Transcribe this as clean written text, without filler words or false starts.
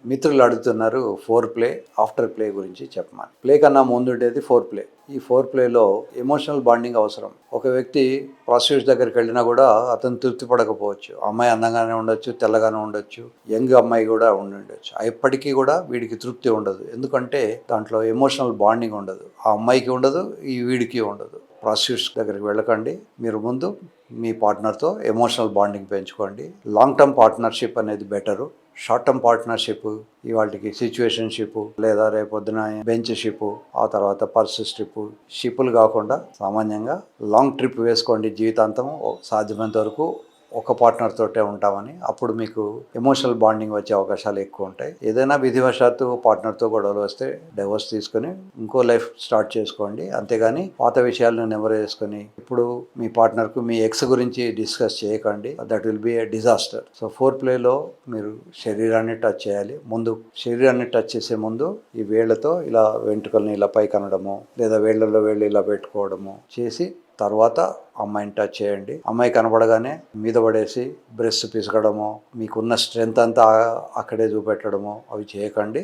మిత్రులు అడుగుతున్నారు four play after play గురించి చెప్పమని. ప్లే కన్నా ముందు ఉండేది ఫోర్ ప్లే. ఈ ఫోర్ ప్లేలో ఎమోషనల్ బాండింగ్ అవసరం. ఒక వ్యక్తి ప్రాస్టిట్యూట్ దగ్గరికి వెళ్ళినా కూడా అతను తృప్తి పడకపోవచ్చు. అమ్మాయి అందంగానే ఉండొచ్చు, తెల్లగానే ఉండొచ్చు, యంగ్ అమ్మాయి కూడా ఉండొచ్చు. ఎప్పటికీ కూడా వీడికి తృప్తి ఉండదు. ఎందుకంటే దాంట్లో ఎమోషనల్ బాండింగ్ ఉండదు. ఆ అమ్మాయికి ఉండదు, ఈ వీడికి ఉండదు. ప్రాస్టిట్యూట్స్ దగ్గరికి వెళ్ళకండి. మీరు ముందు మీ పార్ట్నర్తో ఎమోషనల్ బాండింగ్ పెంచుకోండి. లాంగ్ టర్మ్ పార్ట్నర్షిప్ అనేది బెటరు. షార్ట్ టర్మ్ పార్ట్నర్షిప్ ఇవాళకి సిచ్యువేషన్షిప్ లేదా రేపొద్దున బెంచ్షిప్, ఆ తర్వాత పర్సిస్ట్రిప్, షిప్పులు కాకుండా సామాన్యంగా లాంగ్ ట్రిప్ వేసుకోండి. జీవితాంతం సాధ్యమైనంత వరకు ఒక పార్ట్నర్ తోటే ఉంటామని. అప్పుడు మీకు ఎమోషనల్ బాండింగ్ వచ్చే అవకాశాలు ఎక్కువ ఉంటాయి. ఏదైనా విధివశాత్తు పార్ట్నర్తో గొడవలు వస్తే డైవర్స్ తీసుకొని ఇంకో లైఫ్ స్టార్ట్ చేసుకోండి. అంతేగాని పాత విషయాలను నెమరు వేసుకొని ఇప్పుడు మీ పార్ట్నర్కు మీ ఎక్స్ గురించి డిస్కస్ చేయకండి. That will be a disaster. So ఫోర్ ప్లేలో మీరు శరీరాన్ని టచ్ చేయాలి. ముందు శరీరాన్ని టచ్ చేసే ముందు ఈ వేళ్లతో ఇలా వెంట్రుకల్ని ఇలా పైకి అనడము, లేదా వేళ్లలో వేళ్ళు ఇలా పెట్టుకోవడము చేసి తర్వాత అమ్మాయిని టచ్ చేయండి. అమ్మాయి కనబడగానే మీద పడేసి బ్రెస్ట్ పిసకడము, మీకున్న స్ట్రెంగ్త్ అంతా అక్కడే చూపెట్టడము అవి చేయకండి.